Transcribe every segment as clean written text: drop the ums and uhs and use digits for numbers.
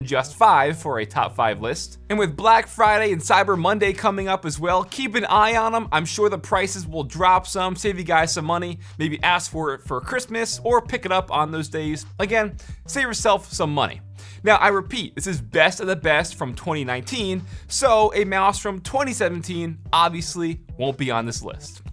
just 5 for a top 5 list. And with Black Friday and Cyber Monday coming up as well, keep an eye on them. I'm sure the prices will drop some, save you guys some money, maybe ask for it for Christmas or pick it up on those days. Again, save yourself some money. Now, I repeat, this is best of the best from 2019, so a mouse from 2017 obviously won't be on this list.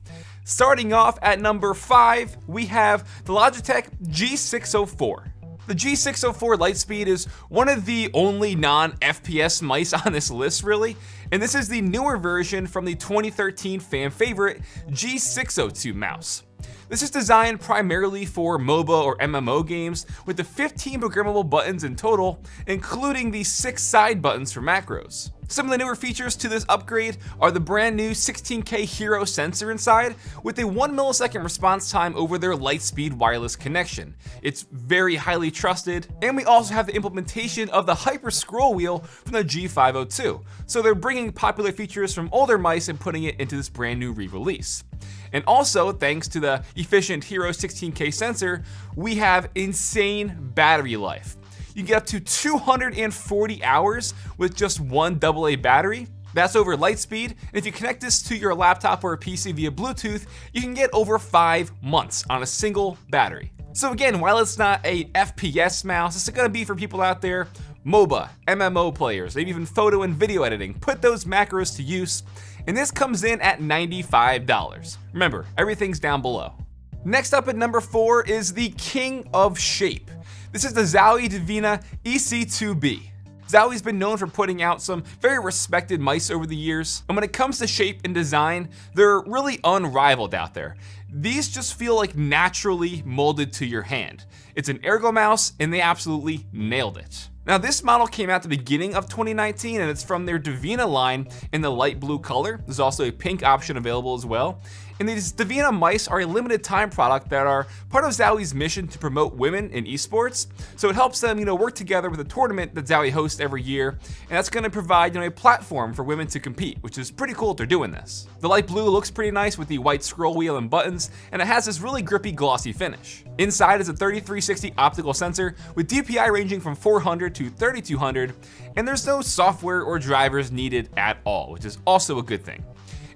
Starting off at number 5, we have the Logitech G604. The G604 Lightspeed is one of the only non-FPS mice on this list, really, and this is the newer version from the 2013 fan favorite G602 mouse. This is designed primarily for MOBA or MMO games with the 15 programmable buttons in total, including the 6 side buttons for macros. Some of the newer features to this upgrade are the brand new 16K Hero sensor inside with a 1 millisecond response time over their Lightspeed wireless connection. It's very highly trusted, and we also have the implementation of the Hyper Scroll Wheel from the G502. So they're bringing popular features from older mice and putting it into this brand new re-release. And also, thanks to the efficient Hero 16K sensor, we have insane battery life. You get up to 240 hours with just one AA battery. That's over Lightspeed, and if you connect this to your laptop or a PC via Bluetooth, you can get over 5 months on a single battery. So again, while it's not a FPS mouse, it's gonna be for people out there, MOBA, MMO players, maybe even photo and video editing. Put those macros to use, and this comes in at $95. Remember, everything's down below. Next up at number 4 is the king of shape. This is the Zowie Divina EC2B. Zowie's been known for putting out some very respected mice over the years, and when it comes to shape and design, they're really unrivaled out there. These just feel like naturally molded to your hand. It's an ergo mouse, and they absolutely nailed it. Now, this model came out the beginning of 2019, and it's from their Divina line in the light blue color. There's also a pink option available as well. And these Divina mice are a limited time product that are part of Zowie's mission to promote women in esports. So it helps them, work together with a tournament that Zowie hosts every year, and that's going to provide, a platform for women to compete, which is pretty cool if they're doing this. The light blue looks pretty nice with the white scroll wheel and buttons, and it has this really grippy, glossy finish. Inside is a 3360 optical sensor with DPI ranging from 400 to 3200, and there's no software or drivers needed at all, which is also a good thing.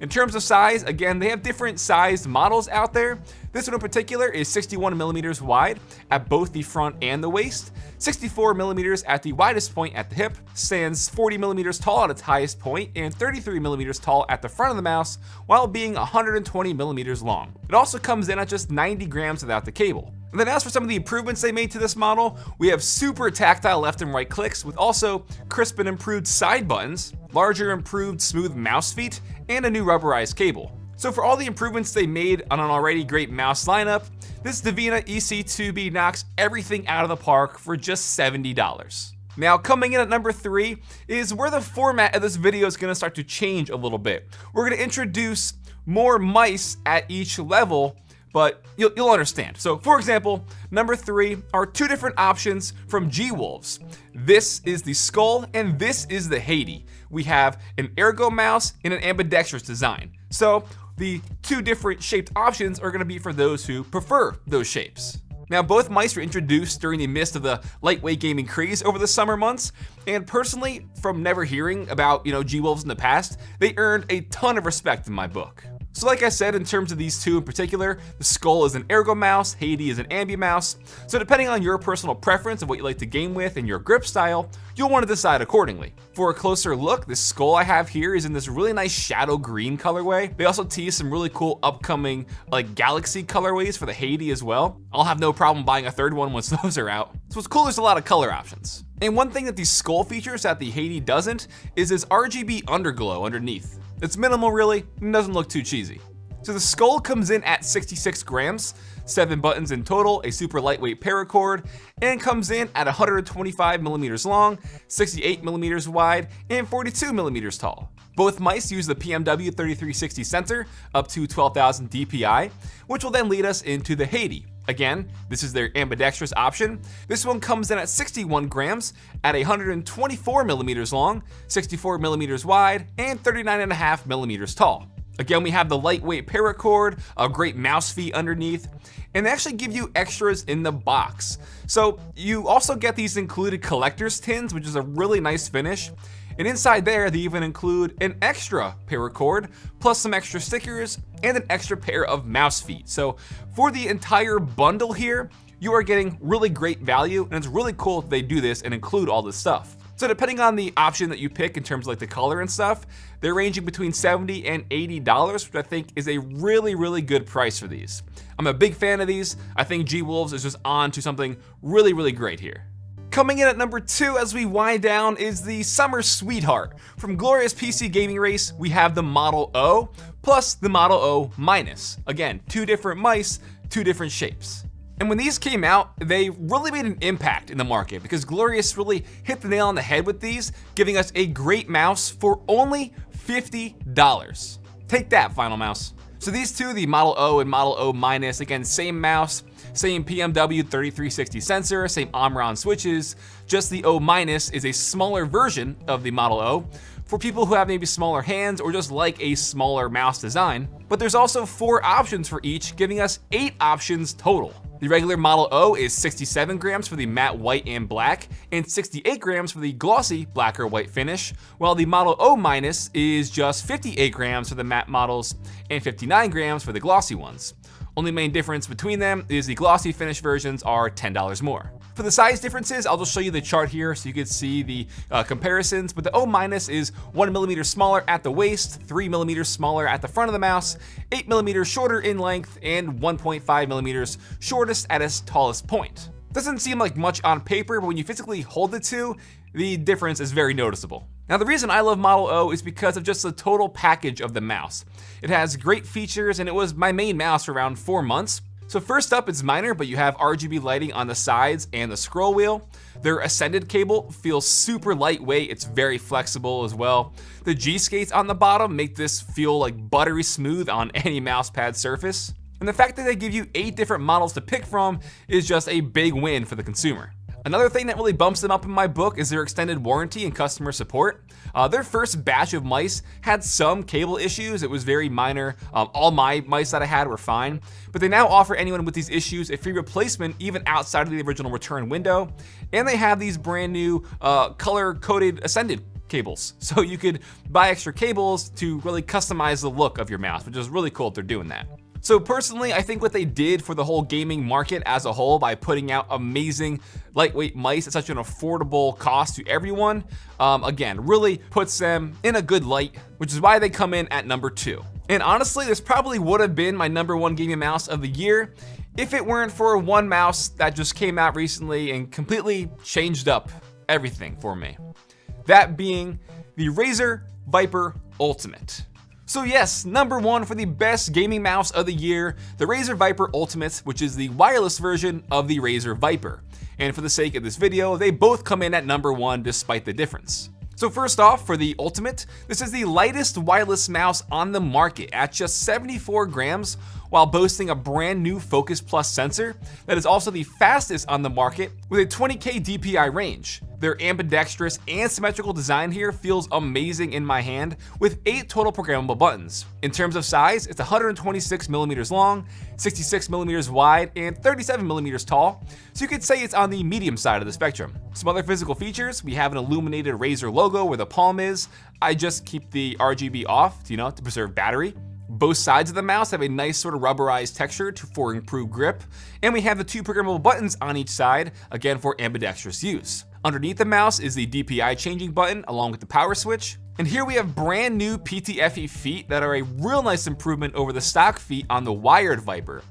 In terms of size, again, they have different sized models out there. This one in particular is 61 millimeters wide at both the front and the waist, 64 millimeters at the widest point at the hip, stands 40 millimeters tall at its highest point, and 33 millimeters tall at the front of the mouse, while being 120 millimeters long. It also comes in at just 90 grams without the cable. And then as for some of the improvements they made to this model, we have super tactile left and right clicks with also crisp and improved side buttons, larger improved smooth mouse feet, and a new rubberized cable. So for all the improvements they made on an already great mouse lineup, this Divina EC2B knocks everything out of the park for just $70. Now, coming in at number 3 is where the format of this video is going to start to change a little bit. We're going to introduce more mice at each level, but you'll understand. So for example, number 3 are 2 different options from G-Wolves. This is the Skull and this is the Haiti. We have an ergo mouse and an ambidextrous design. So the 2 different shaped options are gonna be for those who prefer those shapes. Now, both mice were introduced during the midst of the lightweight gaming craze over the summer months, and personally, from never hearing about G-Wolves in the past, they earned a ton of respect in my book. So like I said, in terms of these 2 in particular, the Skull is an ergo mouse, Haiti is an ambi mouse. So depending on your personal preference of what you like to game with and your grip style, you'll want to decide accordingly. For a closer look, this Skull I have here is in this really nice shadow green colorway. They also tease some really cool upcoming galaxy colorways for the Haiti as well. I'll have no problem buying a 3rd one once those are out. So what's cool, there's a lot of color options. And one thing that the Skull features that the Haiti doesn't is this RGB underglow underneath. It's minimal really, and doesn't look too cheesy. So the Skull comes in at 66 grams, 7 buttons in total, a super lightweight paracord, and comes in at 125 millimeters long, 68 millimeters wide, and 42 millimeters tall. Both mice use the PMW 3360 sensor up to 12,000 DPI, which will then lead us into the Haiti. Again, this is their ambidextrous option. This one comes in at 61 grams at 124 millimeters long, 64 millimeters wide, and 39.5 millimeters tall. Again, we have the lightweight paracord, a great mouse feet underneath, and they actually give you extras in the box. So you also get these included collector's tins, which is a really nice finish. And inside there, they even include an extra paracord, plus some extra stickers, and an extra pair of mouse feet. So for the entire bundle here, you are getting really great value, and it's really cool that they do this and include all this stuff. So depending on the option that you pick in terms of like the color and stuff, they're ranging between $70 and $80, which I think is a really, really good price for these. I'm a big fan of these. I think G-Wolves is just on to something really, really great here. Coming in at number 2 as we wind down is the Summer Sweetheart. From Glorious PC Gaming Race, we have the Model O plus the Model O minus. Again, 2 different mice, 2 different shapes. And when these came out, they really made an impact in the market because Glorious really hit the nail on the head with these, giving us a great mouse for only $50. Take that, Final Mouse. So these two, the Model O and Model O minus, again, same mouse, same PMW 3360 sensor, same Omron switches, just the O minus is a smaller version of the Model O for people who have maybe smaller hands or just like a smaller mouse design. But there's also 4 options for each, giving us 8 options total. The regular Model O is 67 grams for the matte white and black, and 68 grams for the glossy black or white finish, while the Model O minus is just 58 grams for the matte models and 59 grams for the glossy ones. Only main difference between them is the glossy finish versions are $10 more. For the size differences, I'll just show you the chart here so you can see the comparisons, but the O minus is 1mm smaller at the waist, 3mm smaller at the front of the mouse, 8mm shorter in length, and 1.5mm shortest at its tallest point. Doesn't seem like much on paper, but when you physically hold the two, the difference is very noticeable. Now the reason I love Model O is because of just the total package of the mouse. It has great features and it was my main mouse for around 4 months. So first up, it's minor, but you have RGB lighting on the sides and the scroll wheel. Their Ascended cable feels super lightweight, it's very flexible as well. The G-skates on the bottom make this feel like buttery smooth on any mousepad surface. And the fact that they give you 8 different models to pick from is just a big win for the consumer. Another thing that really bumps them up in my book is their extended warranty and customer support. Their first batch of mice had some cable issues. It was very minor. All my mice that I had were fine, but they now offer anyone with these issues a free replacement even outside of the original return window. And they have these brand new color-coded Ascended cables. So you could buy extra cables to really customize the look of your mouse, which is really cool if they're doing that. So personally, I think what they did for the whole gaming market as a whole by putting out amazing lightweight mice at such an affordable cost to everyone, again, really puts them in a good light, which is why they come in at number 2. And honestly, this probably would have been my number 1 gaming mouse of the year if it weren't for one mouse that just came out recently and completely changed up everything for me. That being the Razer Viper Ultimate. So yes, number 1 for the best gaming mouse of the year, the Razer Viper Ultimate, which is the wireless version of the Razer Viper. And for the sake of this video, they both come in at number 1 despite the difference. So first off, for the Ultimate, this is the lightest wireless mouse on the market at just 74 grams, while boasting a brand new Focus Plus sensor that is also the fastest on the market with a 20K DPI range. Their ambidextrous and symmetrical design here feels amazing in my hand with 8 total programmable buttons. In terms of size, it's 126mm long, 66mm wide, and 37mm tall, so you could say it's on the medium side of the spectrum. Some other physical features, we have an illuminated Razer logo where the palm is. I just keep the RGB off, to preserve battery. Both sides of the mouse have a nice sort of rubberized texture for improved grip, and we have the 2 programmable buttons on each side, again for ambidextrous use. Underneath the mouse is the DPI changing button along with the power switch. And here we have brand new PTFE feet that are a real nice improvement over the stock feet on the wired Viper.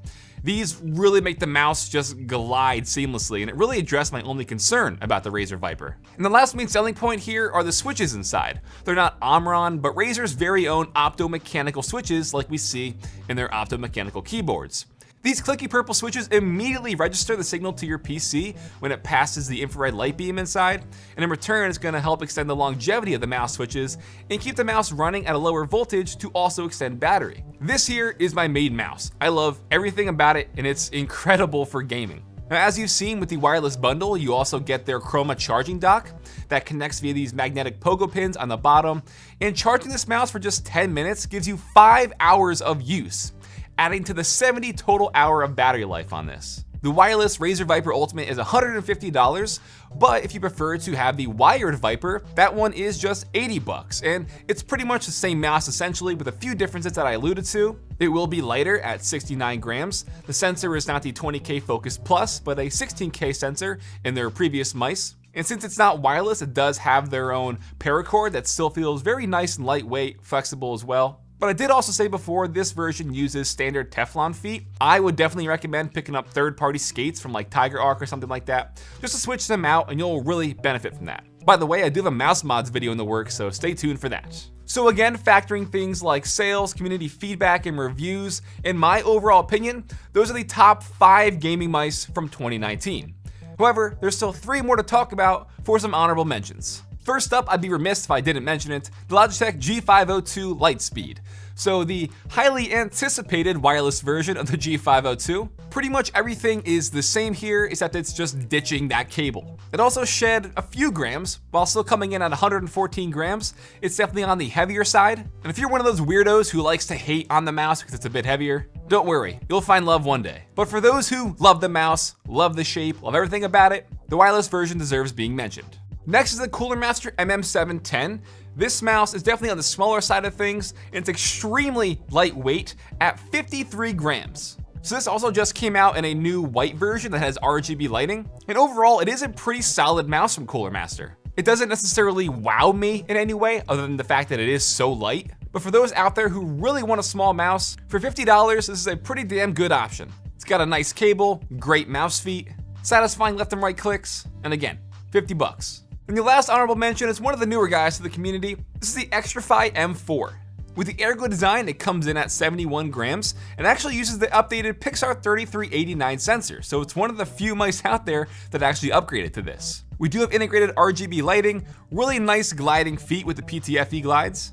These really make the mouse just glide seamlessly, and it really addressed my only concern about the Razer Viper. And the last main selling point here are the switches inside. They're not Omron, but Razer's very own optomechanical switches like we see in their optomechanical keyboards. These clicky purple switches immediately register the signal to your PC when it passes the infrared light beam inside, and in return it's going to help extend the longevity of the mouse switches and keep the mouse running at a lower voltage to also extend battery. This here is my main mouse. I love everything about it and it's incredible for gaming. Now, as you've seen with the wireless bundle, you also get their Chroma charging dock that connects via these magnetic pogo pins on the bottom, and charging this mouse for just 10 minutes gives you 5 hours of use, adding to the 70 total hour of battery life on this. The wireless Razer Viper Ultimate is $150, but if you prefer to have the wired Viper, that one is just $80, and it's pretty much the same mouse essentially with a few differences that I alluded to. It will be lighter at 69 grams. The sensor is not the 20K Focus Plus, but a 16K sensor in their previous mice. And since it's not wireless, it does have their own paracord that still feels very nice and lightweight, flexible as well. But I did also say before, this version uses standard Teflon feet. I would definitely recommend picking up third-party skates from like Tiger Arc or something like that, just to switch them out, and you'll really benefit from that. By the way, I do have a mouse mods video in the works, so stay tuned for that. So again, factoring things like sales, community feedback, and reviews, in my overall opinion, those are the top 5 gaming mice from 2019. However, there's still 3 more to talk about for some honorable mentions. First up, I'd be remiss if I didn't mention it, the Logitech G502 Lightspeed. So the highly anticipated wireless version of the G502. Pretty much everything is the same here, except it's just ditching that cable. It also shed a few grams, while still coming in at 114 grams. It's definitely on the heavier side. And if you're one of those weirdos who likes to hate on the mouse because it's a bit heavier, don't worry, you'll find love one day. But for those who love the mouse, love the shape, love everything about it, the wireless version deserves being mentioned. Next is the Cooler Master MM710. This mouse is definitely on the smaller side of things, and it's extremely lightweight at 53 grams. So this also just came out in a new white version that has RGB lighting, and overall it is a pretty solid mouse from Cooler Master. It doesn't necessarily wow me in any way other than the fact that it is so light, but for those out there who really want a small mouse, for $50 this is a pretty damn good option. It's got a nice cable, great mouse feet, satisfying left and right clicks, and again, $50. And the last honorable mention is one of the newer guys to the community. This is the XtraFi M4. With the Ergo design, it comes in at 71 grams and actually uses the updated Pixar 3389 sensor, so it's one of the few mice out there that actually upgraded to this. We do have integrated RGB lighting, really nice gliding feet with the PTFE glides,